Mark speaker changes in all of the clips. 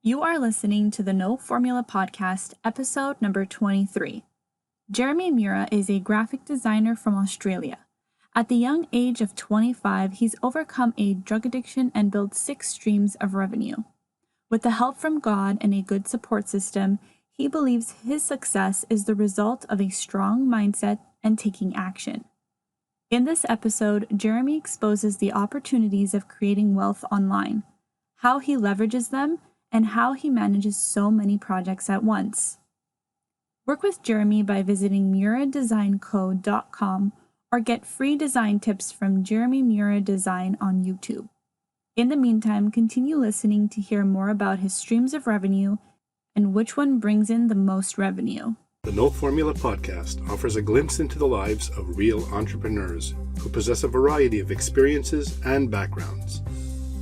Speaker 1: You are listening to the No Formula Podcast, episode number 23. Jeremy Mura is a graphic designer from Australia. At the young age of 25, he's overcome a drug addiction and built 6 streams of revenue. With the help from God and a good support system, he believes his success is the result of a strong mindset and taking action. In this episode, Jeremy exposes the opportunities of creating wealth online, how he leverages them, and how he manages so many projects at once. Work with Jeremy by visiting muradesignco.com or get free design tips from Jeremy Mura Design on YouTube. In the meantime, continue listening to hear more about his streams of revenue and which one brings in the most revenue.
Speaker 2: The No Formula Podcast offers a glimpse into the lives of real entrepreneurs who possess a variety of experiences and backgrounds.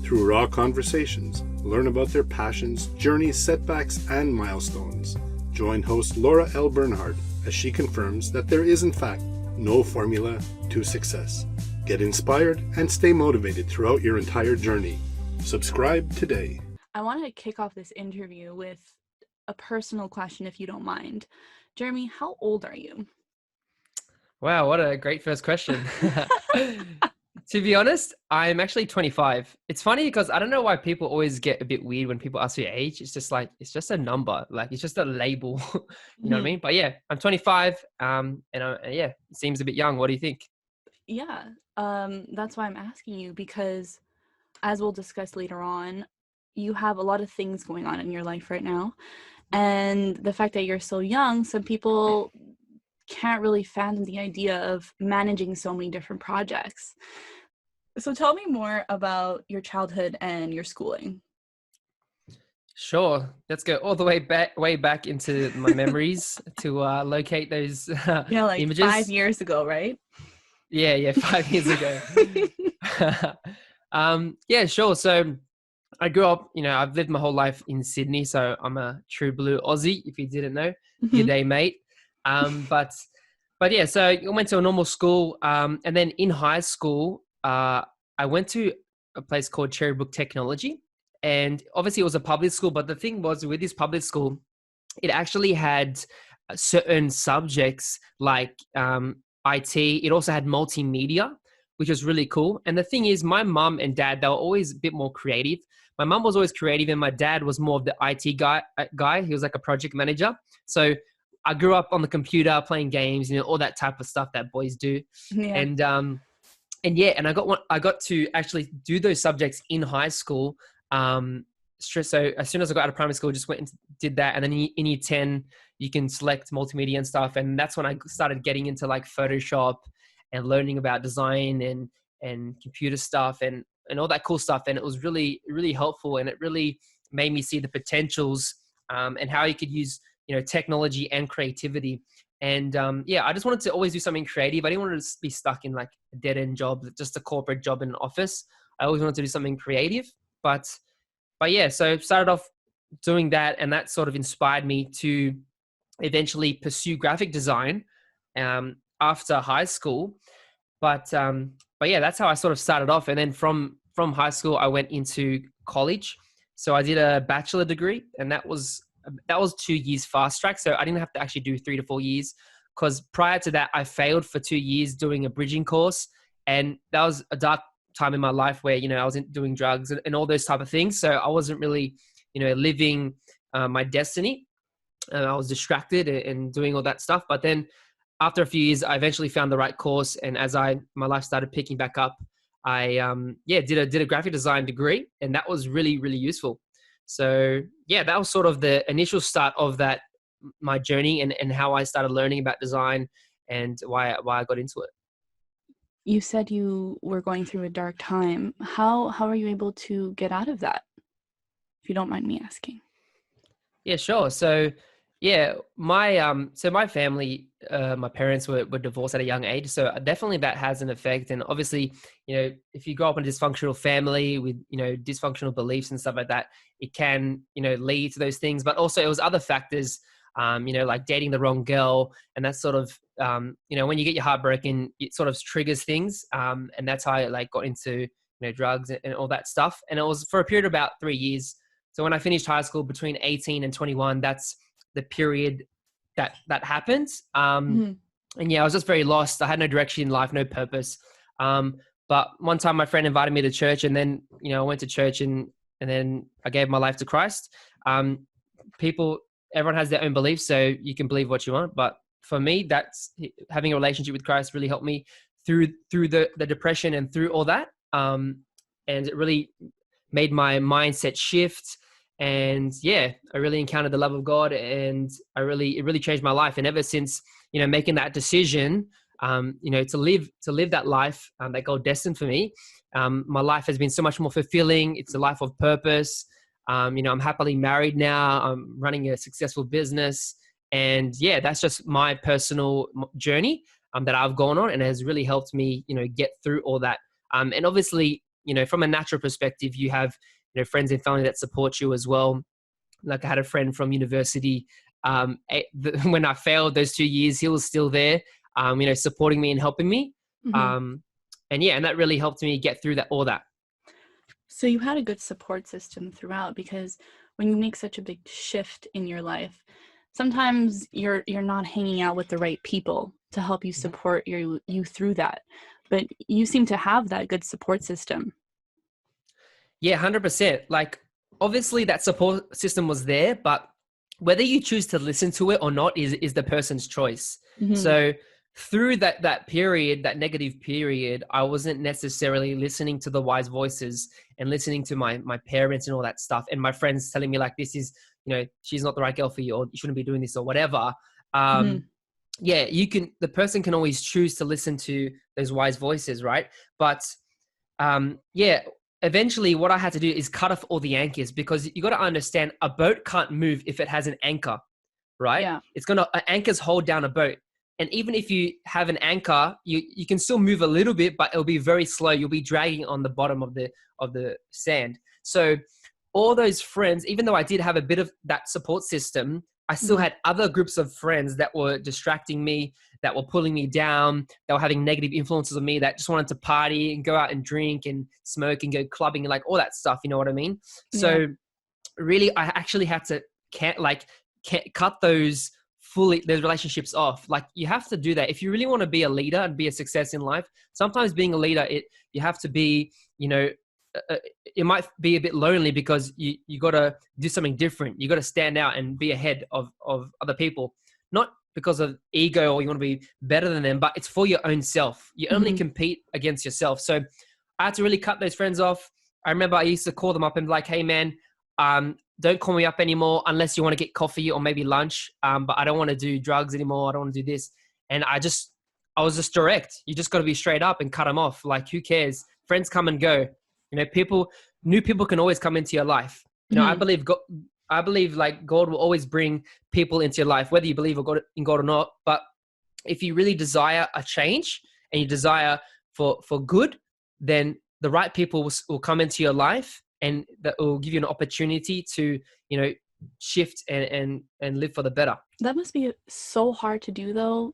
Speaker 2: Through raw conversations, learn about their passions, journeys, setbacks, and milestones. Join host Laura L. Bernhardt as she confirms that there is, in fact, no formula to success. Get inspired and stay motivated throughout your entire journey. Subscribe today.
Speaker 1: I want to kick off this interview with a personal question, if you don't mind. Jeremy, how old are you?
Speaker 3: Wow, what a great first question. To be honest, I'm actually 25. It's funny because I don't know why people always get a bit weird when people ask your age. It's just like, it's just a number. Like, it's just a label. You know what I mean? But yeah, I'm 25. It seems a bit young. What do you think?
Speaker 1: Yeah, that's why I'm asking you, because as we'll discuss later on, you have a lot of things going on in your life right now. And the fact that you're so young, some people can't really fathom the idea of managing so many different projects. So tell me more about your childhood and your schooling.
Speaker 3: Sure. Let's go all the way back into my memories to locate those
Speaker 1: Like
Speaker 3: images.
Speaker 1: 5 years ago, right?
Speaker 3: Yeah, 5 years ago. Yeah, sure. So I grew up, I've lived my whole life in Sydney, so I'm a true blue Aussie, if you didn't know. Good day, mate. But yeah, so I went to a normal school, and then in high school, I went to a place called Cherrybrook Technology, and obviously it was a public school. But the thing was, with this public school, it actually had certain subjects like IT. It also had multimedia, which was really cool. And the thing is, my mum and dad, they were always a bit more creative. My mum was always creative, and my dad was more of the IT guy. He was like a project manager. So I grew up on the computer playing games, all that type of stuff that boys do.
Speaker 1: Yeah.
Speaker 3: And I got to actually do those subjects in high school. So as soon as I got out of primary school, just went and did that. And then in year 10, you can select multimedia and stuff. And that's when I started getting into like Photoshop and learning about design and computer stuff and all that cool stuff. And it was really, really helpful. And it really made me see the potentials and how you could use technology and creativity. And I just wanted to always do something creative. I didn't want to be stuck in like a dead end job, just a corporate job in an office. I always wanted to do something creative. But yeah, so started off doing that, and that sort of inspired me to eventually pursue graphic design after high school. But yeah, that's how I sort of started off. And then from high school, I went into college. So I did a bachelor degree, and that was 2 years fast track. So I didn't have to actually do 3 to 4 years, because prior to that, I failed for 2 years doing a bridging course. And that was a dark time in my life where, I wasn't doing drugs and all those type of things. So I wasn't really, living my destiny. I was distracted and doing all that stuff. But then after a few years, I eventually found the right course. And as my life started picking back up, I did a graphic design degree, and that was really, really useful. So yeah, that was sort of the initial start of that, my journey and how I started learning about design and why I got into it.
Speaker 1: You said you were going through a dark time. How are you able to get out of that, if you don't mind me asking?
Speaker 3: Yeah, sure. So yeah, my family, my parents were divorced at a young age. So definitely that has an effect. And obviously, if you grow up in a dysfunctional family with, dysfunctional beliefs and stuff like that, it can, lead to those things. But also it was other factors, like dating the wrong girl. And that sort of, when you get your heart broken, it sort of triggers things. And that's how I like got into, drugs and all that stuff. And it was for a period of about 3 years So when I finished high school between 18 and 21, that's the period that happened. And yeah, I was just very lost. I had no direction in life, no purpose. But one time my friend invited me to church, and then, I went to church, and then I gave my life to Christ. Everyone has their own beliefs, so you can believe what you want. But for me, that's having a relationship with Christ really helped me through the depression and through all that. And it really made my mindset shift. And yeah, I really encountered the love of God, and it really changed my life. And ever since, making that decision, to live that life that God destined for me, my life has been so much more fulfilling. It's a life of purpose. I'm happily married now. I'm running a successful business, and yeah, that's just my personal journey that I've gone on, and it has really helped me, get through all that. And obviously, from a natural perspective, you have, friends and family that support you as well. Like I had a friend from university. When I failed those 2 years, he was still there, supporting me and helping me. And that really helped me get through all that.
Speaker 1: So you had a good support system throughout, because when you make such a big shift in your life, sometimes you're not hanging out with the right people to help you support you through that. But you seem to have that good support system.
Speaker 3: Yeah, 100%. Like, obviously that support system was there, but whether you choose to listen to it or not is the person's choice. So through that period, that negative period, I wasn't necessarily listening to the wise voices and listening to my parents and all that stuff, and my friends telling me like, this is, she's not the right girl for you, or you shouldn't be doing this, or whatever. Yeah, the person can always choose to listen to those wise voices, right? But eventually what I had to do is cut off all the anchors, because you got to understand, a boat can't move if it has an anchor, right? Yeah. Anchors hold down a boat. And even if you have an anchor, you can still move a little bit, but it'll be very slow. You'll be dragging on the bottom of the sand. So all those friends, even though I did have a bit of that support system, I still had other groups of friends that were distracting me, that were pulling me down, that were having negative influences on me, that just wanted to party and go out and drink and smoke and go clubbing and like all that stuff. You know what I mean? Yeah. So really, I actually had to cut those relationships off. Like, you have to do that if you really want to be a leader and be a success in life. Sometimes being a leader, you have to be, it might be a bit lonely, because you got to do something different. You got to stand out and be ahead of other people, not because of ego or you want to be better than them, but it's for your own self. You only compete against yourself. So I had to really cut those friends off. I remember I used to call them up and be like, hey man, don't call me up anymore unless you want to get coffee or maybe lunch. But I don't want to do drugs anymore. I don't want to do this. And I was just direct. You just got to be straight up and cut them off. Like, who cares? Friends come and go. New people can always come into your life. I believe like God will always bring people into your life, whether you believe in God or not. But if you really desire a change and you desire for good, then the right people will come into your life, and that will give you an opportunity to, shift and live for the better.
Speaker 1: That must be so hard to do, though.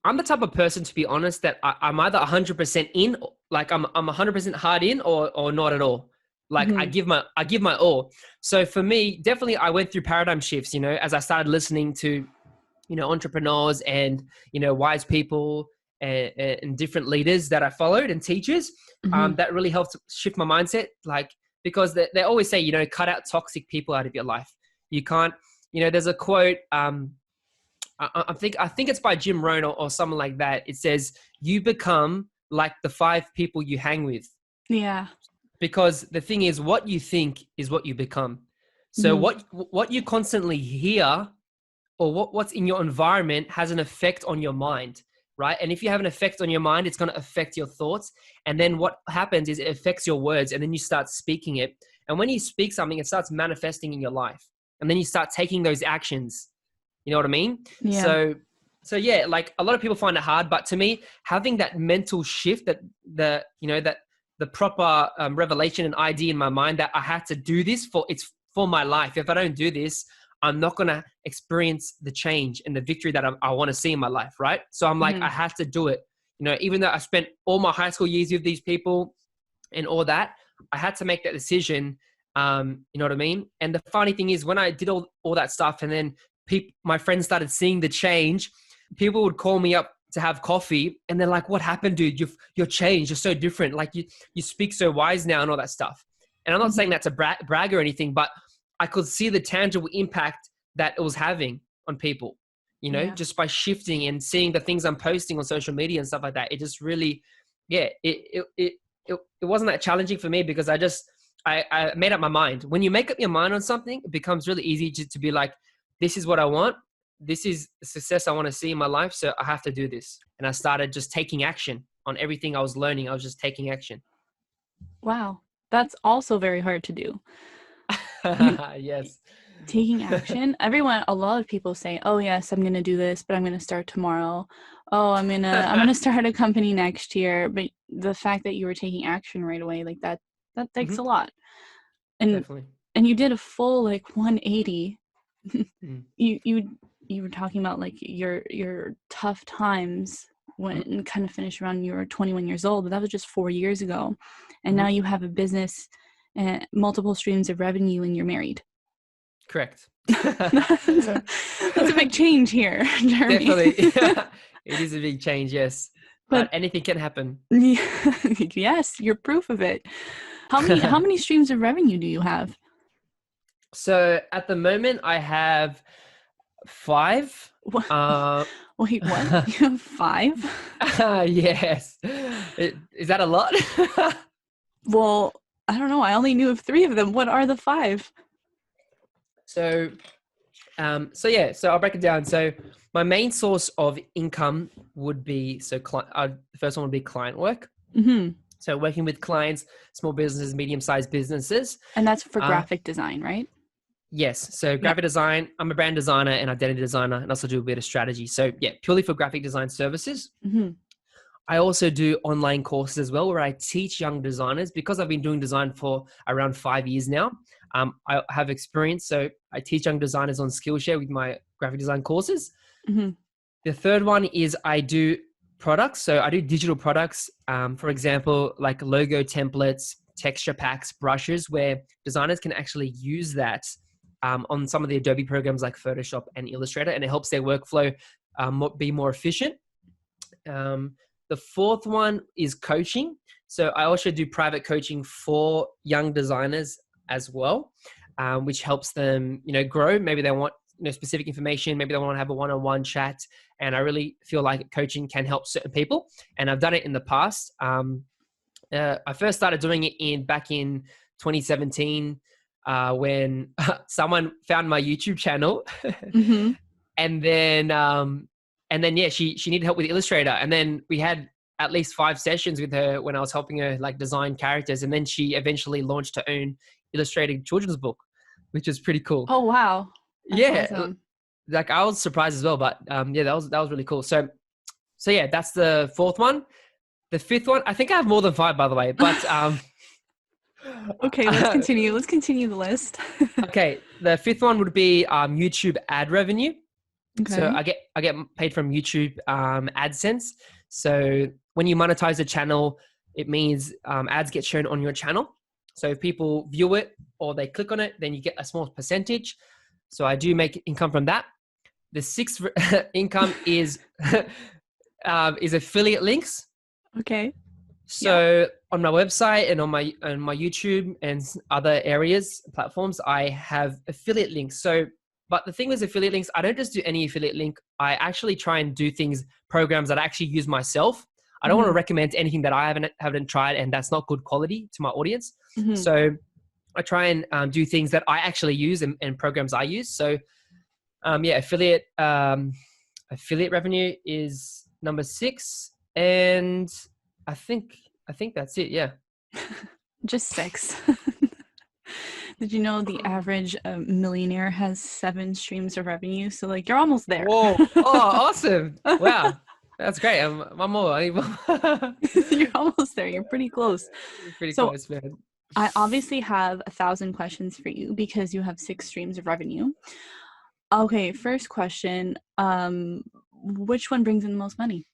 Speaker 3: I'm the type of person, to be honest, that I'm either 100% in, like I'm 100% hard in, or not at all. Like I give my all. So for me, definitely I went through paradigm shifts, as I started listening to, entrepreneurs and, wise people and different leaders that I followed and teachers. That really helped shift my mindset. Like, because they always say, cut out toxic people out of your life. You can't, there's a quote, I think it's by Jim Rohn or someone like that. It says, you become like the 5 people you hang with.
Speaker 1: Yeah.
Speaker 3: Because the thing is, what you think is what you become. So what you constantly hear, or what's in your environment, has an effect on your mind, right? And if you have an effect on your mind, it's going to affect your thoughts. And then what happens is it affects your words, and then you start speaking it. And when you speak something, it starts manifesting in your life. And then you start taking those actions. You know what I mean? Yeah. So yeah, like a lot of people find it hard, but to me, having that mental shift, that the proper revelation and idea in my mind that I had to do this for my life. If I don't do this, I'm not going to experience the change and the victory that I want to see in my life. Right. So I'm like, I had to do it. Even though I spent all my high school years with these people and all that, I had to make that decision You know what I mean? And the funny thing is when I did all that stuff and then my friends started seeing the change, people would call me up to have coffee and they're like, what happened, dude? You're changed. You're so different. Like you speak so wise now and all that stuff. And I'm not saying that to brag or anything, but I could see the tangible impact that it was having on people, you know, just by shifting and seeing the things I'm posting on social media and stuff like that. It just really, it wasn't that challenging for me because I made up my mind. When you make up your mind on something, it becomes really easy to be like, this is what I want. This is the success I want to see in my life. So I have to do this. And I started just taking action on everything I was learning. I was just taking action.
Speaker 1: Wow. That's also very hard to do.
Speaker 3: Yes.
Speaker 1: Taking action. A lot of people say, oh yes, I'm going to do this, but I'm going to start tomorrow. Oh, I'm going to start a company next year. But the fact that you were taking action right away, like that takes a lot. And
Speaker 3: definitely.
Speaker 1: And you did a full like 180. You were talking about like your tough times when kind of finished around you were 21 years old, but that was just 4 years ago. And now you have a business and multiple streams of revenue and you're married.
Speaker 3: Correct.
Speaker 1: That's a big change here, Jeremy.
Speaker 3: Definitely. It is a big change, yes. But anything can happen.
Speaker 1: Yes, you're proof of it. How many streams of revenue do you have?
Speaker 3: So at the moment I have 5.
Speaker 1: Wait, what? You have 5?
Speaker 3: Yes. Is that a lot?
Speaker 1: Well, I don't know. I only knew of 3 of them. What are the 5?
Speaker 3: So I'll break it down. So my main source of income would be, the first one would be client work. Mm-hmm. So working with clients, small businesses, medium-sized businesses.
Speaker 1: And that's for graphic design, right?
Speaker 3: Yes. So graphic design, I'm a brand designer and identity designer and also do a bit of strategy. So yeah, purely for graphic design services. Mm-hmm. I also do online courses as well where I teach young designers because I've been doing design for around 5 years now. I have experience. So I teach young designers on Skillshare with my graphic design courses. Mm-hmm. The third one is I do products. So I do digital products. For example, like logo templates, texture packs, brushes, where designers can actually use that on some of the Adobe programs like Photoshop and Illustrator, and it helps their workflow be more efficient. The fourth one is coaching. So I also do private coaching for young designers as well, which helps them, grow. Maybe they want specific information. Maybe they want to have a one-on-one chat. And I really feel like coaching can help certain people. And I've done it in the past. I first started doing it back in 2017 when someone found my YouTube channel. Mm-hmm. And then, she needed help with Illustrator. And then we had at least 5 sessions with her when I was helping her like design characters. And then she eventually launched her own illustrated children's book, which is pretty cool.
Speaker 1: Oh, wow. That's awesome.
Speaker 3: Like I was surprised as well, but that was really cool. So yeah, that's the fourth one. The fifth one, I think I have more than 5, by the way, but
Speaker 1: okay, let's continue. Let's continue the list.
Speaker 3: Okay, the fifth one would be YouTube ad revenue. Okay. So I get paid from YouTube AdSense. So when you monetize a channel, it means ads get shown on your channel. So if people view it or they click on it, then you get a small percentage. So I do make income from that. The sixth income is affiliate links.
Speaker 1: Okay.
Speaker 3: So on my website and on my YouTube and other areas, platforms, I have affiliate links. But the thing with affiliate links, I don't just do any affiliate link. I actually try and do programs that I actually use myself. I don't want to recommend anything that I haven't tried and that's not good quality to my audience. Mm-hmm. So I try and do things that I actually use and programs I use. So affiliate revenue is number 6, and I think that's it. Yeah,
Speaker 1: just 6. Did you know the average millionaire has 7 streams of revenue? So like you're almost there.
Speaker 3: Whoa! Oh, awesome! Wow, that's great. I'm more.
Speaker 1: You're almost there. You're pretty close.
Speaker 3: Pretty close, man.
Speaker 1: I obviously have 1,000 questions for you because you have 6 streams of revenue. Okay, first question. Which one brings in the most money?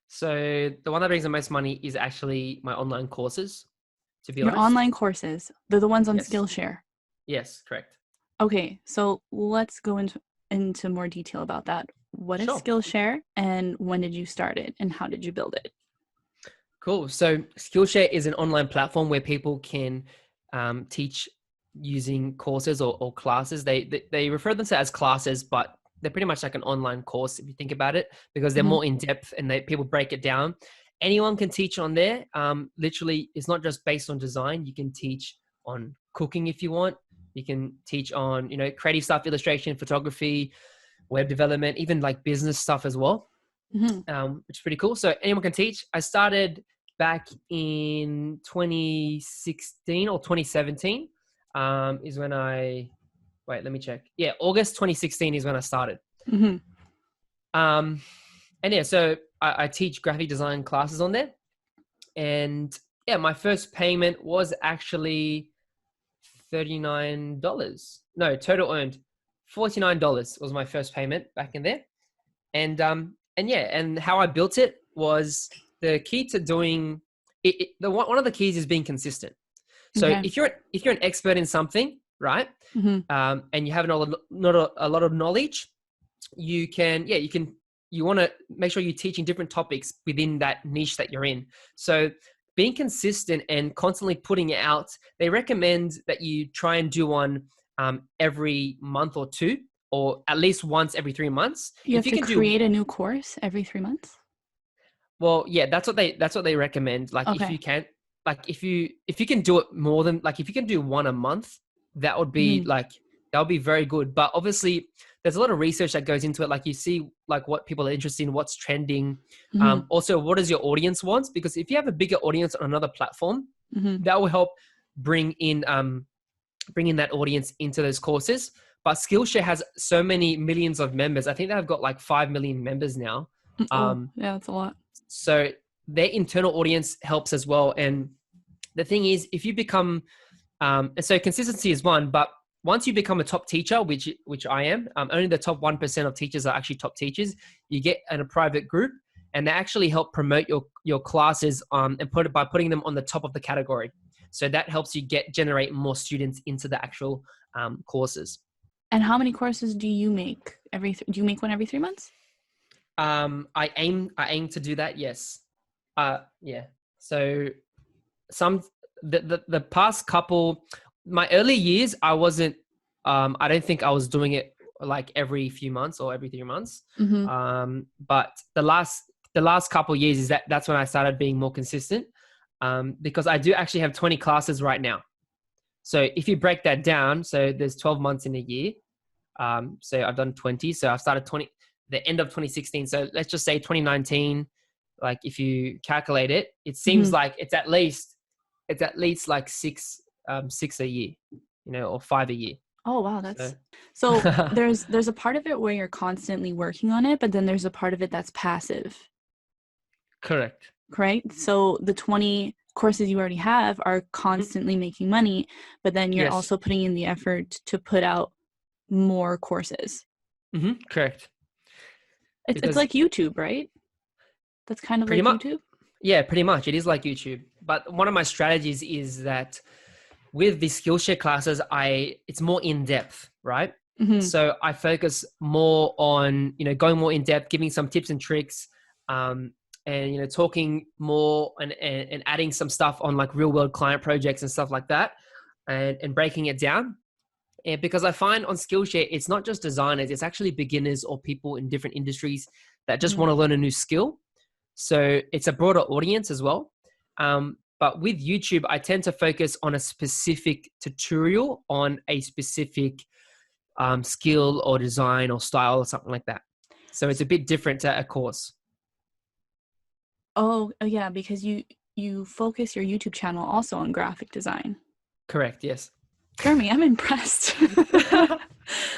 Speaker 3: So the one that brings the most money is actually my online courses. to be
Speaker 1: Your
Speaker 3: honest.
Speaker 1: online courses, they're the ones on
Speaker 3: Yes.
Speaker 1: Skillshare.
Speaker 3: Yes, correct.
Speaker 1: Okay, so let's go into more detail about that. What is
Speaker 3: Sure.
Speaker 1: Skillshare, and when did you start it, and how did you build it?
Speaker 3: Cool. So Skillshare is an online platform where people can teach using courses or classes. They refer themselves as classes, but they're pretty much like an online course if you think about it, because they're more in depth and people break it down. Anyone can teach on there. Literally, it's not just based on design. You can teach on cooking if you want. You can teach on, creative stuff, illustration, photography, web development, even like business stuff as well, which is pretty cool. So anyone can teach. I started back in 2016 or 2017 is when let me check. Yeah, August 2016 is when I started. And yeah, so I teach graphic design classes on there. And yeah, my first payment was actually $39. No, total earned $49 was my first payment back in there. And yeah, and how I built it was the key to doing it. One of the keys is being consistent. So if you're an expert in something, right, and you have not a lot of knowledge, you want to make sure you're teaching different topics within that niche that you're in. So being consistent and constantly putting it out, they recommend that you try and do one every month or two, or at least once every 3 months.
Speaker 1: You have to create a new course every 3 months?
Speaker 3: Well, yeah, that's what they recommend. Like if you can, like if you can do it more than, like if you can do one a month, that would be that would be very good. But obviously there's a lot of research that goes into it. Like you see like what people are interested in, what's trending. Also, what does your audience want? Because if you have a bigger audience on another platform, that will help bring in that audience into those courses. But Skillshare has so many millions of members. I think they've got like 5 million members now.
Speaker 1: Yeah, that's a lot.
Speaker 3: So their internal audience helps as well. And the thing is, if you become, so consistency is one, but once you become a top teacher, which I am, only the top 1% of teachers are actually top teachers. You get in a private group, and they actually help promote your classes and by putting them on the top of the category. So that helps you generate more students into the actual courses.
Speaker 1: And how many courses do you make do you make one every 3 months?
Speaker 3: I aim to do that. Yes. Yeah. So the past couple, my early years, I wasn't, I don't think I was doing it like every few months or every 3 months. But the last couple of years that's when I started being more consistent. Because I do actually have 20 classes right now. So if you break that down, so there's 12 months in a year. So I've done 20. So I started the end of 2016. So let's just say 2019, like if you calculate it, it seems like it's at least like six a year, or 5 a year.
Speaker 1: Oh, wow. So there's a part of it where you're constantly working on it, but then there's a part of it that's passive.
Speaker 3: Correct.
Speaker 1: Right? So the 20 courses you already have are constantly making money, but then you're also putting in the effort to put out more courses.
Speaker 3: Correct.
Speaker 1: It's like YouTube, right? That's kind of like YouTube?
Speaker 3: Yeah, pretty much. It is like YouTube. But one of my strategies is that with the Skillshare classes, it's more in depth, right? So I focus more on, going more in depth, giving some tips and tricks, and talking more and adding some stuff on like real world client projects and stuff like that, and breaking it down. And because I find on Skillshare, it's not just designers, it's actually beginners or people in different industries that just want to learn a new skill. So it's a broader audience as well. But with YouTube, I tend to focus on a specific tutorial on a specific skill or design or style or something like that. So it's a bit different to a course.
Speaker 1: Oh yeah, because you focus your YouTube channel also on graphic design.
Speaker 3: Correct, yes.
Speaker 1: Jeremy, I'm impressed.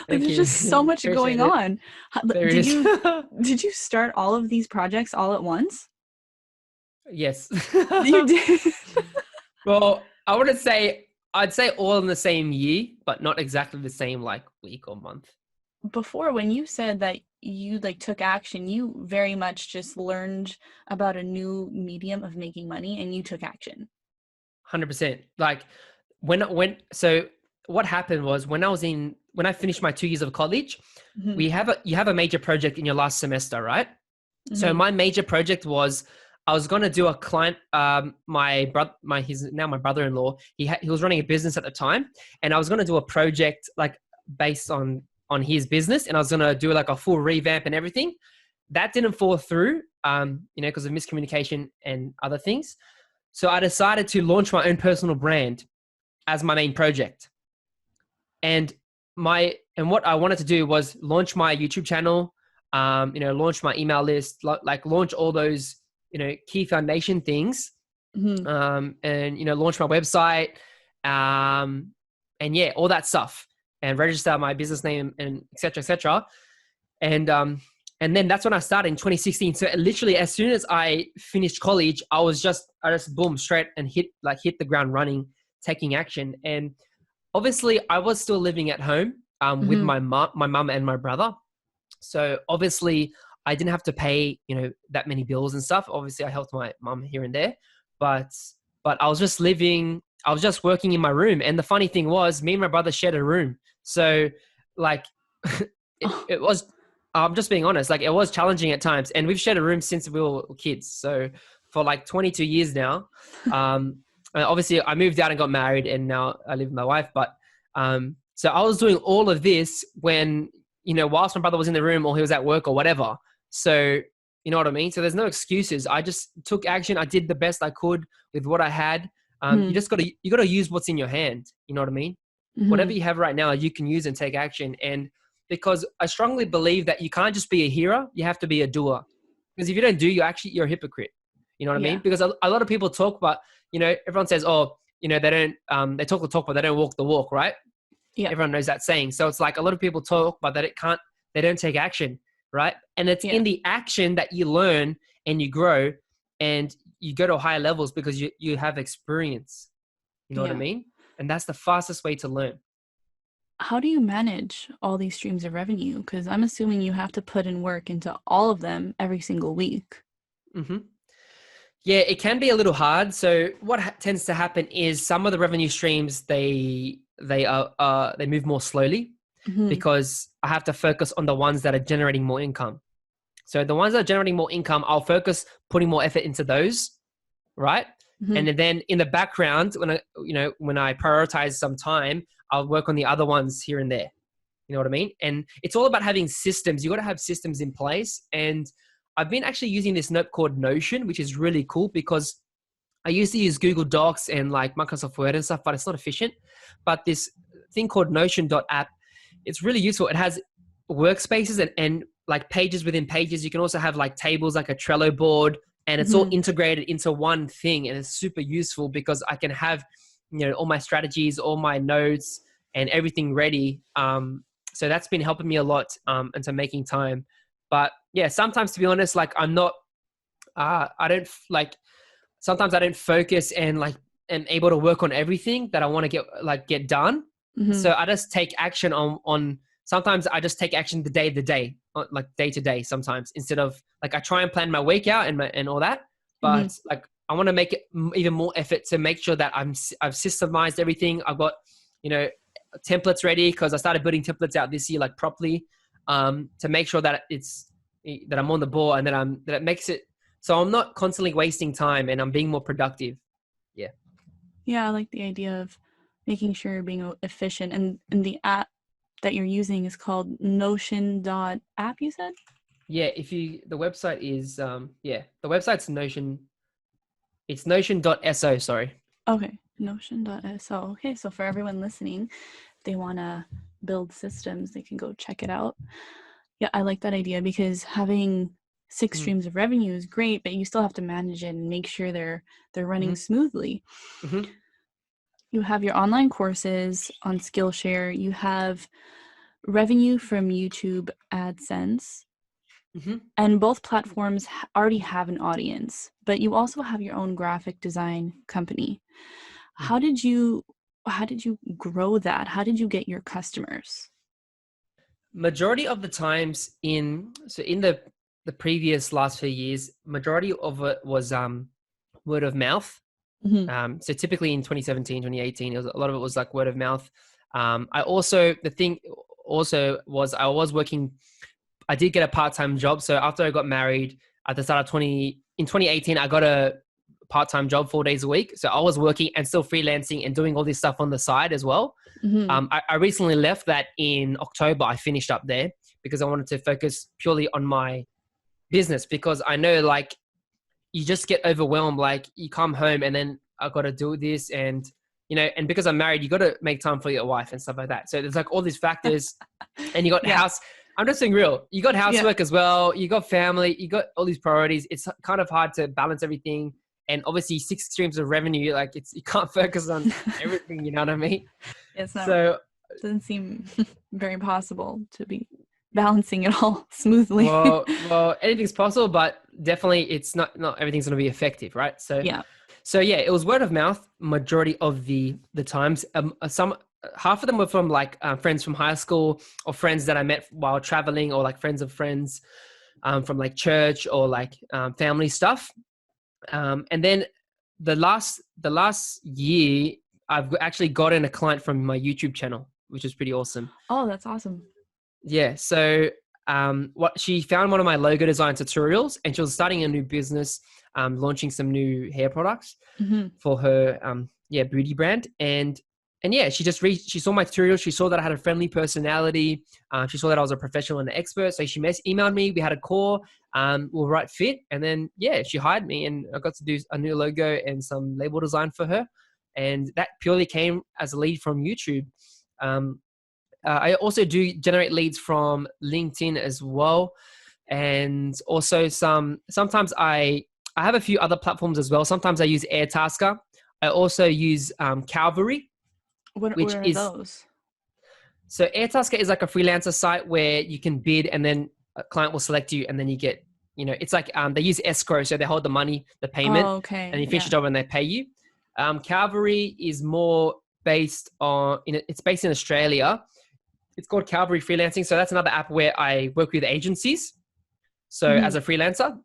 Speaker 1: There's just so much going on. Did you start all of these projects all at once?
Speaker 3: Yes.
Speaker 1: You did?
Speaker 3: Well, I'd say all in the same year, but not exactly the same like week or month.
Speaker 1: Before, when you said that you took action, you very much just learned about a new medium of making money and you took action.
Speaker 3: 100%. Like so what happened was when I finished my 2 years of college,
Speaker 1: Mm-hmm.
Speaker 3: you have a major project in your last semester, right? So
Speaker 1: Mm-hmm.
Speaker 3: my major project was I was going to do a client, he's now my brother-in-law. He was running a business at the time, and I was going to do a project like based on his business, and I was going to do like a full revamp and everything. That didn't fall through, because of miscommunication and other things. So I decided to launch my own personal brand as my main project. And what I wanted to do was launch my YouTube channel, launch my email list, like launch all those, key foundation things,
Speaker 1: Mm-hmm.
Speaker 3: and, launch my website, and yeah, all that stuff, and register my business name and et cetera, et cetera. And then that's when I started in 2016. So literally as soon as I finished college, I just boom, straight and hit the ground running, taking action. And obviously I was still living at home, with
Speaker 1: Mm-hmm.
Speaker 3: my mum and my brother. So obviously I didn't have to pay, that many bills and stuff. Obviously I helped my mum here and there, but I was just working in my room. And the funny thing was me and my brother shared a room. So like
Speaker 1: Oh.
Speaker 3: it was, I'm just being honest, like it was challenging at times, and we've shared a room since we were kids. So for like 22 years now. Obviously I moved out and got married, and now I live with my wife. But so I was doing all of this when, whilst my brother was in the room or he was at work or whatever. So you know what I mean? So there's no excuses. I just took action. I did the best I could with what I had. You just you gotta use what's in your hand. You know what I mean? Whatever
Speaker 1: Mm-hmm.
Speaker 3: you have right now, you can use and take action. And because I strongly believe that you can't just be a hearer, you have to be a doer. Because if you don't do, you're a hypocrite. You know what I
Speaker 1: Yeah.
Speaker 3: mean? Because a lot of people talk, but everyone says, oh, they don't, they talk the talk, but they don't walk the walk, right?
Speaker 1: Yeah.
Speaker 3: Everyone knows that saying. So it's like a lot of people talk, but they don't take action, right? And it's
Speaker 1: Yeah.
Speaker 3: in the action that you learn and you grow and you go to higher levels, because you have experience. You know what I
Speaker 1: Yeah.
Speaker 3: mean? And that's the fastest way to learn.
Speaker 1: How do you manage all these streams of revenue? Because I'm assuming you have to put in work into all of them every single week.
Speaker 3: hmm Yeah, it can be a little hard. So what tends to happen is some of the revenue streams, they move more slowly,
Speaker 1: Mm-hmm.
Speaker 3: because I have to focus on the ones that are generating more income. So the ones that are generating more income, I'll focus putting more effort into those, right?
Speaker 1: Mm-hmm.
Speaker 3: And then in the background, when I prioritize some time, I'll work on the other ones here and there. You know what I mean? And it's all about having systems. You got to have systems in place. And I've been actually using this note called Notion, which is really cool, because I used to use Google Docs and like Microsoft Word and stuff, but it's not efficient. But this thing called Notion.app, it's really useful. It has workspaces and like pages within pages. You can also have like tables, like a Trello board, and it's all
Speaker 1: Mm-hmm.
Speaker 3: integrated into one thing. And it's super useful because I can have, all my strategies, all my notes and everything ready. So that's been helping me a lot, into making time. But yeah, sometimes, to be honest, like I'm not, I don't sometimes I don't focus and like am able to work on everything that I want to get done.
Speaker 1: Mm-hmm.
Speaker 3: So I just take action on sometimes I just take action the day, like day to day sometimes, instead of like I try and plan my week out and all that.
Speaker 1: Mm-hmm.
Speaker 3: But like I want to make it even more effort to make sure that I've systemized everything. I've got, templates ready, because I started building templates out this year, like properly, to make sure that that I'm on the ball, and that it makes it so I'm not constantly wasting time and I'm being more productive. Yeah.
Speaker 1: Yeah, I like the idea of making sure you're being efficient. And the app that you're using is called Notion.app, you said?
Speaker 3: Yeah. The website is, the website's Notion. It's Notion.so. Sorry.
Speaker 1: Okay, Notion.so. Okay, so for everyone listening, if they want to build systems, they can go check it out. Yeah, I like that idea, because having 6
Speaker 3: Mm.
Speaker 1: streams of revenue is great, but you still have to manage it and make sure they're running smoothly.
Speaker 3: hmm
Speaker 1: You have your online courses on Skillshare. You have revenue from YouTube AdSense,
Speaker 3: hmm
Speaker 1: and both platforms already have an audience, but you also have your own graphic design company. How did you grow that? How did you get your customers?
Speaker 3: Majority of the times in the previous last few years, majority of it was, word of mouth. So typically in 2017, 2018, a lot of it was like word of mouth. I also, the thing also was I was working, I did get a part-time job. So after I got married at the start of in 2018, I got a part-time job 4 days a week. So I was working and still freelancing and doing all this stuff on the side as well. I recently left that in October. I finished up there because I wanted to focus purely on my business, because I know like you just get overwhelmed. Like you come home and then I got to do this, and and because I'm married, you got to make time for your wife and stuff like that. So there's like all these factors, and you got house. I'm just being real. You got housework as well. You got family. You got all these priorities. It's kind of hard to balance everything. And obviously 6 streams of revenue, like you can't focus on everything. You know what I mean?
Speaker 1: It's not.
Speaker 3: So
Speaker 1: it doesn't seem very possible to be balancing it all smoothly.
Speaker 3: well, anything's possible, but definitely it's not everything's going to be effective, right? So it was word of mouth majority of the times. Half of them were from like friends from high school, or friends that I met while traveling, or like friends of friends from like church, or like family stuff. And then the last year, I've actually gotten a client from my YouTube channel, which is pretty awesome.
Speaker 1: Oh, that's awesome.
Speaker 3: Yeah. So she found one of my logo design tutorials, and she was starting a new business, launching some new hair products for her beauty brand. And yeah, she saw my tutorial. She saw that I had a friendly personality. She saw that I was a professional and an expert. So she emailed me. We had a call. We were right fit. And then, she hired me, and I got to do a new logo and some label design for her. And that purely came as a lead from YouTube. I also do generate leads from LinkedIn as well. And also sometimes I have a few other platforms as well. Sometimes I use Airtasker. I also use Calvary.
Speaker 1: What are those?
Speaker 3: So Airtasker is like a freelancer site where you can bid, and then a client will select you, and then you get, it's like they use escrow, so they hold the money, the payment, and you finish your job and they pay you. Calvary is more based on, it's based in Australia. It's called Calvary Freelancing. So that's another app where I work with agencies. So as a freelancer,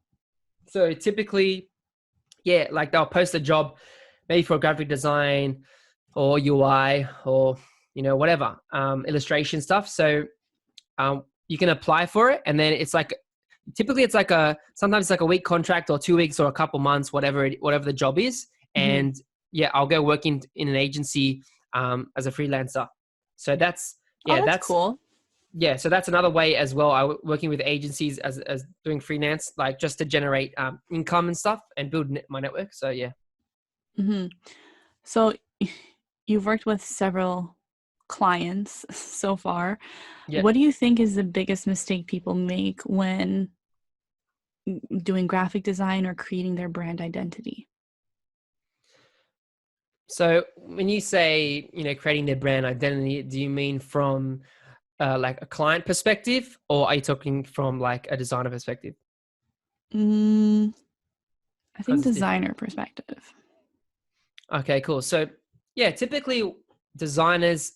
Speaker 3: so typically, like they'll post a job maybe for graphic design or UI or, whatever, illustration stuff. So you can apply for it. And then it's like, typically it's like sometimes it's like a week contract or 2 weeks or a couple months, whatever the job is. And I'll go work in an agency as a freelancer. So that's
Speaker 1: cool.
Speaker 3: Yeah. So that's another way as well. I working with agencies as doing freelance, like just to generate income and stuff and build my network. So yeah.
Speaker 1: So you've worked with several clients so far. What do you think is the biggest mistake people make when doing graphic design or creating their brand identity?
Speaker 3: So when you say, creating their brand identity, do you mean from like a client perspective, or are you talking from like a designer perspective?
Speaker 1: I think designer perspective.
Speaker 3: Okay, cool. So typically designers,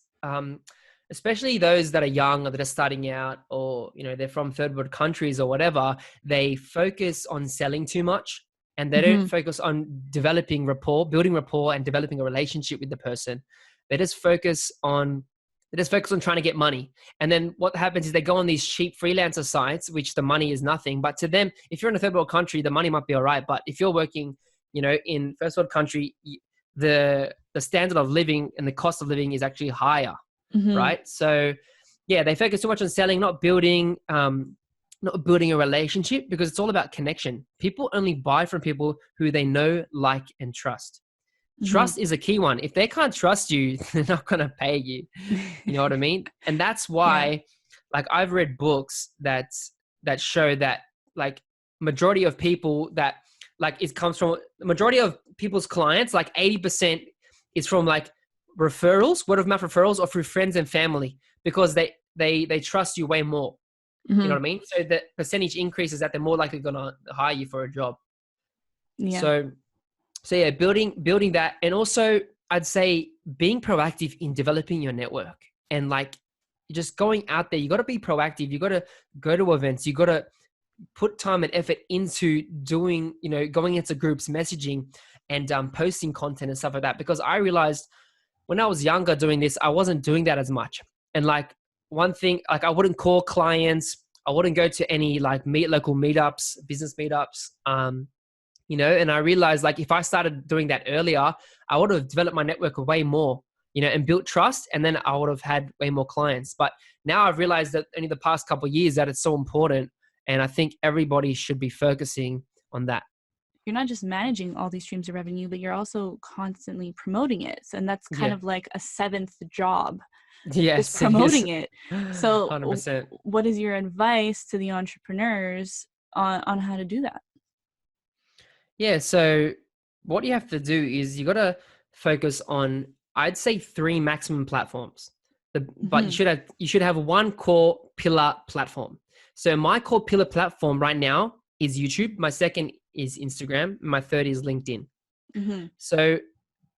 Speaker 3: especially those that are young or that are starting out, or, they're from third world countries or whatever, they focus on selling too much. And they don't focus on building rapport and developing a relationship with the person. They just focus on trying to get money. And then what happens is they go on these cheap freelancer sites, which the money is nothing. But to them, if you're in a third world country, the money might be all right. But if you're working, in first world country, the standard of living and the cost of living is actually higher, right? So they focus too much on selling, not building a relationship, because it's all about connection. People only buy from people who they know, like, and trust. Trust is a key one. If they can't trust you, they're not going to pay you. You know what I mean? And that's why, like, I've read books that show that, like, majority of people that, like, it comes from the majority of people's clients, like 80% is from like referrals, word of mouth referrals, or through friends and family, because they trust you way more. You know what I mean? So the percentage increases that they're more likely going to hire you for a job.
Speaker 1: Yeah.
Speaker 3: So building that. And also I'd say being proactive in developing your network, and like just going out there. You got to be proactive. You got to go to events. You got to put time and effort into doing, going into groups, messaging. and posting content and stuff like that, because I realized when I was younger doing this, I wasn't doing that as much. And like one thing, like I wouldn't call clients, I wouldn't go to any like local meetups, business meetups, and I realized like if I started doing that earlier, I would have developed my network way more, and built trust, and then I would have had way more clients. But now I've realized that only the past couple of years that it's so important. And I think everybody should be focusing on that.
Speaker 1: You're not just managing all these streams of revenue, but you're also constantly promoting it. And that's kind of like a seventh job.
Speaker 3: Yes,
Speaker 1: is promoting it. So
Speaker 3: 100%.
Speaker 1: What is your advice to the entrepreneurs on how to do that?
Speaker 3: Yeah. So what you have to do is you got to focus on, I'd say 3 maximum platforms, but you should have one core pillar platform. So my core pillar platform right now is YouTube. My second is Instagram. My third is LinkedIn. So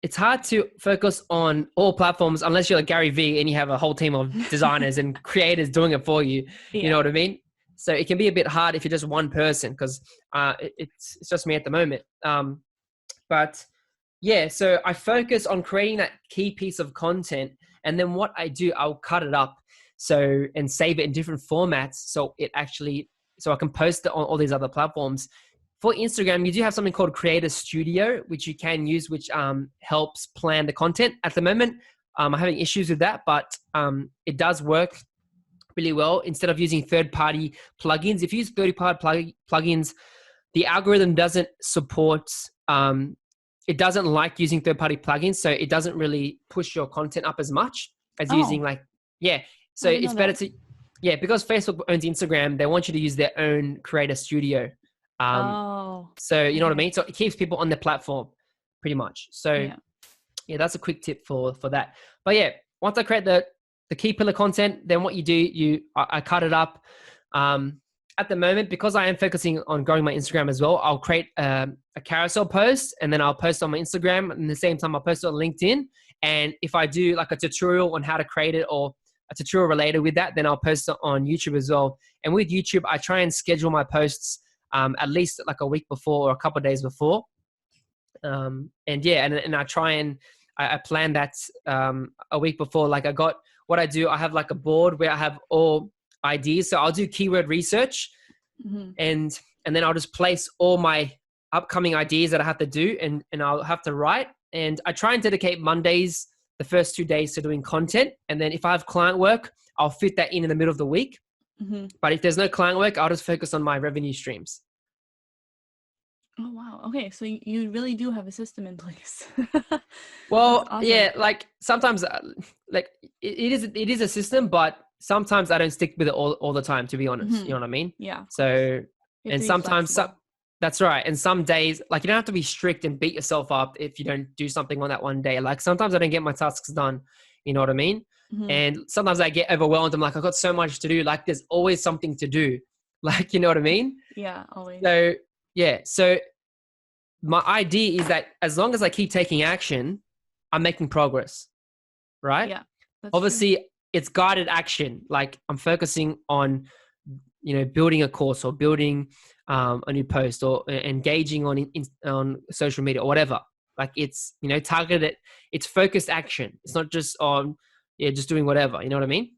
Speaker 3: it's hard to focus on all platforms unless you're like Gary Vee and you have a whole team of designers and creators doing it for you. Yeah. You know what I mean? So it can be a bit hard if you're just one person, because it's just me at the moment. But yeah, so I focus on creating that key piece of content, and then what I do, I'll cut it up and save it in different formats so I can post it on all these other platforms. For Instagram, you do have something called Creator Studio, which you can use, which helps plan the content. At the moment, I'm having issues with that, but it does work really well. Instead of using third-party plugins, if you use third-party plugins, the algorithm doesn't support, it doesn't like using third-party plugins, so it doesn't really push your content up as much as using So it's better because Facebook owns Instagram, they want you to use their own Creator Studio. So you know what I mean? So it keeps people on the platform pretty much. So yeah, that's a quick tip for that. But yeah, once I create the key pillar content, then what you do, I cut it up. At the moment, because I am focusing on growing my Instagram as well, I'll create a carousel post, and then I'll post on my Instagram, and at the same time I'll post it on LinkedIn. And if I do like a tutorial on how to create it, or a tutorial related with that, then I'll post it on YouTube as well. And with YouTube, I try and schedule my posts at least like a week before or a couple of days before. And I try and I plan that a week before. Like what I do, I have like a board where I have all ideas. So I'll do keyword research and then I'll just place all my upcoming ideas that I have to do and I'll have to write. And I try and dedicate Mondays, the first 2 days, to doing content. And then if I have client work, I'll fit that in the middle of the week. But if there's no client work, I'll just focus on my revenue streams.
Speaker 1: Oh, wow. Okay. So you really do have a system in place.
Speaker 3: Well, awesome. Yeah, like sometimes like it is a system, but sometimes I don't stick with it all the time, to be honest. You know what I mean?
Speaker 1: Yeah.
Speaker 3: So, and sometimes that's right. And some days, like you don't have to be strict and beat yourself up if you don't do something on that one day. Like sometimes I don't get my tasks done. You know what I mean? And sometimes I get overwhelmed. I'm like, I've got so much to do. Like there's always something to do. Like, you know what I mean?
Speaker 1: Yeah, always.
Speaker 3: So yeah. So my idea is that as long as I keep taking action, I'm making progress. Right?
Speaker 1: Yeah.
Speaker 3: Obviously, it's guided action. Like I'm focusing on, building a course or building a new post or engaging on social media or whatever. Like it's, targeted, it's focused action. It's not just on, just doing whatever. You know what I mean?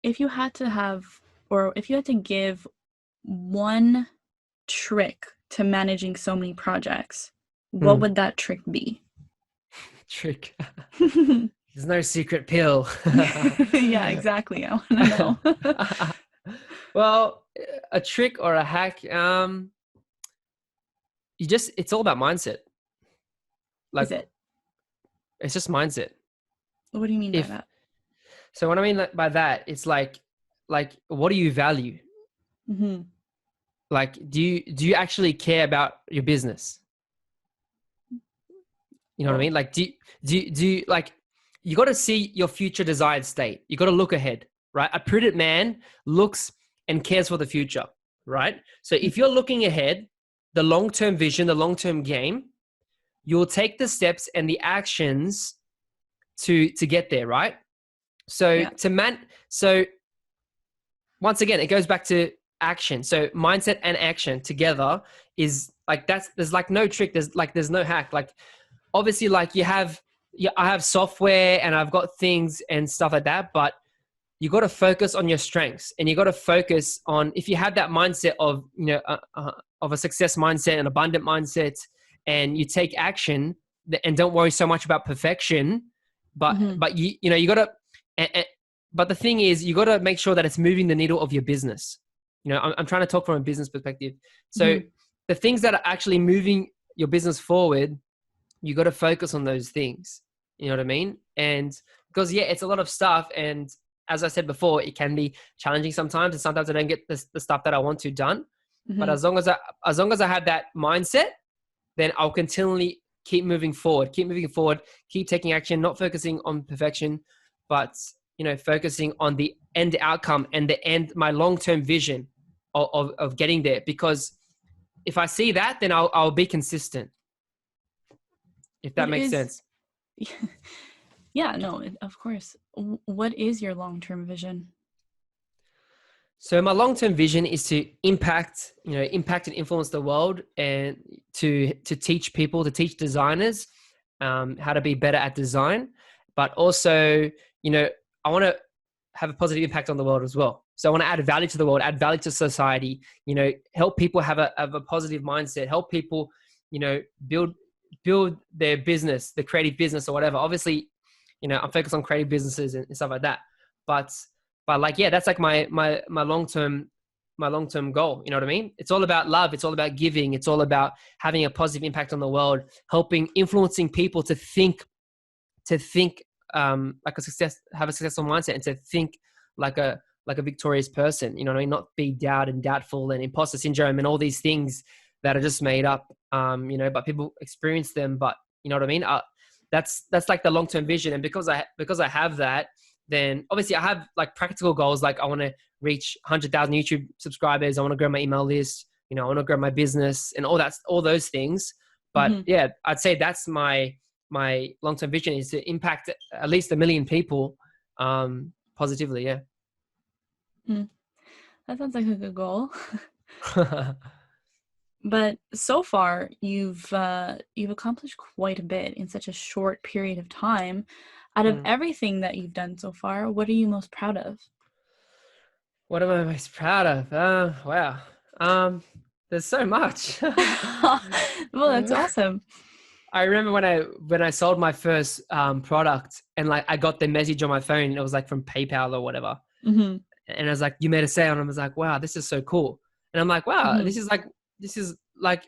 Speaker 1: If you had to give one trick to managing so many projects, what would that trick be?
Speaker 3: Trick. There's no secret pill.
Speaker 1: Yeah, exactly. I want to know.
Speaker 3: Well, a trick or a hack, it's all about mindset. Like,
Speaker 1: is it?
Speaker 3: It's just mindset.
Speaker 1: What do you mean by that?
Speaker 3: So what I mean by that, it's like, what do you value? Like, do you actually care about your business? You know what I mean? Like, do you like, you got to see your future desired state. You got to look ahead, right? A prudent man looks and cares for the future, right? So if you're looking ahead, the long-term vision, the long-term game, you'll take the steps and the actions to get there, right? So so once again, it goes back to action. So mindset and action together is Like there's like no trick. There's no hack. Like obviously like I have software and I've got things and stuff like that, but you got to focus on your strengths, and you got to focus on, if you have that mindset of, of a success mindset, an abundant mindset, and you take action and don't worry so much about perfection, but you got to, but the thing is, you got to make sure that it's moving the needle of your business. I'm trying to talk from a business perspective. So the things that are actually moving your business forward, you got to focus on those things. You know what I mean? And because it's a lot of stuff. And as I said before, it can be challenging sometimes. And sometimes I don't get the stuff that I want to done. But as long as I have that mindset, then I'll continually keep moving forward, keep taking action, not focusing on perfection, but, focusing on the end outcome and my long-term vision of getting there. Because if I see that, then I'll be consistent. If that makes sense.
Speaker 1: Yeah, no, of course. What is your long-term vision?
Speaker 3: So my long-term vision is to impact and influence the world, and to teach people, to teach designers how to be better at design. But also, I want to have a positive impact on the world as well. So I want to add value to the world, add value to society, help people have a positive mindset, help people, build their business, the creative business or whatever. Obviously, I'm focused on creative businesses and stuff like that. But that's like my long-term goal. You know what I mean? It's all about love. It's all about giving. It's all about having a positive impact on the world, influencing people to think like a success, have a successful mindset, and to think like a victorious person. You know what I mean? Not be doubtful and imposter syndrome and all these things that are just made up. But people experience them. But you know what I mean? That's like the long-term vision. And because I have that, then obviously I have like practical goals. Like I want to reach 100,000 YouTube subscribers. I want to grow my email list. I want to grow my business and all those things. But I'd say that's my long-term vision, is to impact at least 1 million people positively. Yeah.
Speaker 1: That sounds like a good goal. But so far, you've accomplished quite a bit in such a short period of time. Out of everything that you've done so far, what are you most proud of?
Speaker 3: What am I most proud of? Wow. There's so much.
Speaker 1: Well, that's awesome.
Speaker 3: I remember when I sold my first product, and like I got the message on my phone, and it was like from PayPal or whatever. And I was like, you made a sale. And I was like, wow, this is so cool. And I'm like, wow, this is like,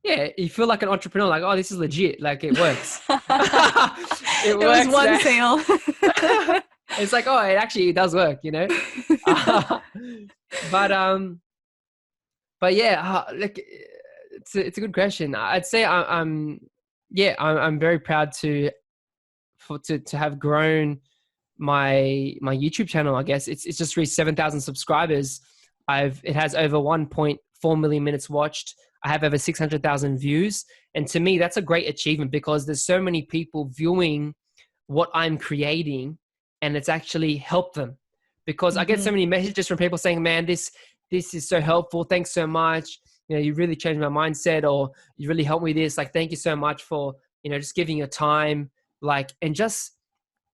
Speaker 3: yeah, you feel like an entrepreneur, like, oh, this is legit. Like it works. It works.
Speaker 1: Was one sale.
Speaker 3: It's like, oh, it actually does work, But yeah, like it's a good question. I'd say I'm very proud to have grown my YouTube channel. I guess it's just reached 7,000 subscribers. It has over 1.4 million minutes watched. I have over 600,000 views. And to me, that's a great achievement, because there's so many people viewing what I'm creating, and it's actually helped them. Because I get so many messages from people saying, man, this is so helpful. Thanks so much. You really changed my mindset, or you really helped me with this. Like, thank you so much for, just giving your time. Like, and just,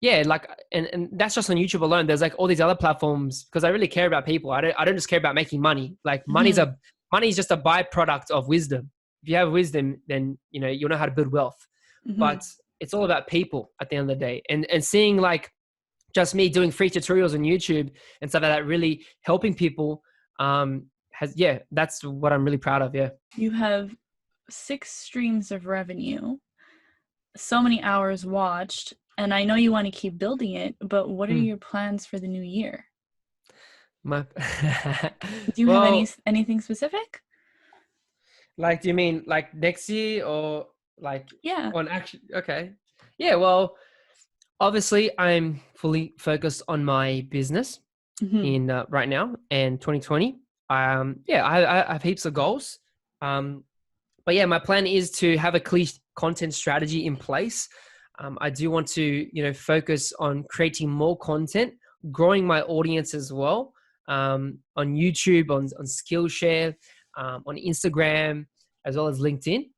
Speaker 3: yeah, like, and that's just on YouTube alone. There's like all these other platforms, because I really care about people. I don't just care about making money. Like money is just a byproduct of wisdom. If you have wisdom, then, you'll know how to build wealth. But it's all about people at the end of the day. And seeing like just me doing free tutorials on YouTube and stuff like that, really helping people, that's what I'm really proud of. Yeah.
Speaker 1: You have 6 streams of revenue, so many hours watched, and I know you want to keep building it, but what are your plans for the new year? Do you have anything specific?
Speaker 3: Like, do you mean like next year, or like on action? Okay. Yeah. Well, obviously I'm fully focused on my business in right now, and 2020. I have heaps of goals. But yeah, my plan is to have a clear content strategy in place. I do want to, focus on creating more content, growing my audience as well, on YouTube, on Skillshare, on Instagram, as well as LinkedIn.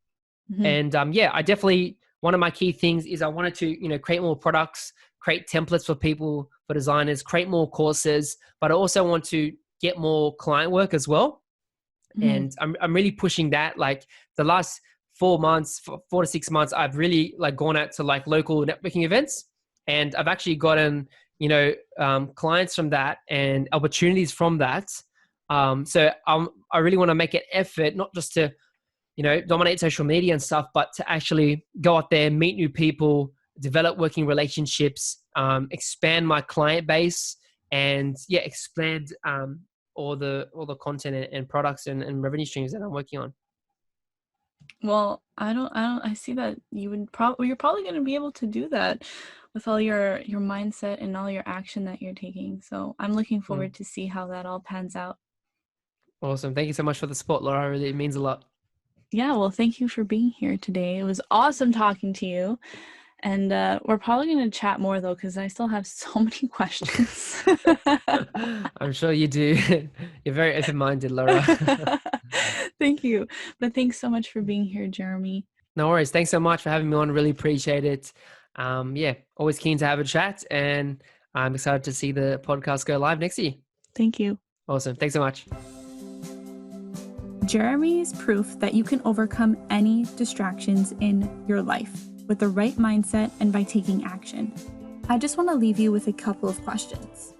Speaker 1: Mhm.
Speaker 3: And yeah, I definitely, one of my key things is I wanted to, create more products, create templates for people, for designers, create more courses, but I also want to get more client work as well.
Speaker 1: Mhm.
Speaker 3: And I'm really pushing that. Like the last 4 to 6 months, I've really like gone out to like local networking events, and I've actually gotten, clients from that and opportunities from that. So I really want to make an effort, not just to, dominate social media and stuff, but to actually go out there, meet new people, develop working relationships, expand my client base, and yeah, expand all the content and products and revenue streams that I'm working on.
Speaker 1: Well, I see that you're probably going to be able to do that with all your mindset and all your action that you're taking. So I'm looking forward to see how that all pans out.
Speaker 3: Awesome. Thank you so much for the support, Laura. Really, it means a lot.
Speaker 1: Yeah, well, thank you for being here today. It was awesome talking to you. And we're probably going to chat more, though, because I still have so many questions.
Speaker 3: I'm sure you do. You're very open-minded, Laura.
Speaker 1: Thank you. But thanks so much for being here, Jeremy.
Speaker 3: No worries. Thanks so much for having me on. Really appreciate it. Yeah, always keen to have a chat, and I'm excited to see the podcast go live next year.
Speaker 1: Thank you.
Speaker 3: Awesome. Thanks so much.
Speaker 1: Jeremy is proof that you can overcome any distractions in your life with the right mindset and by taking action. I just want to leave you with a couple of questions.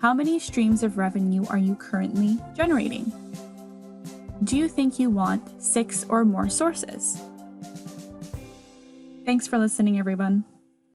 Speaker 1: How many streams of revenue are you currently generating? Do you think you want 6 or more sources? Thanks for listening, everyone.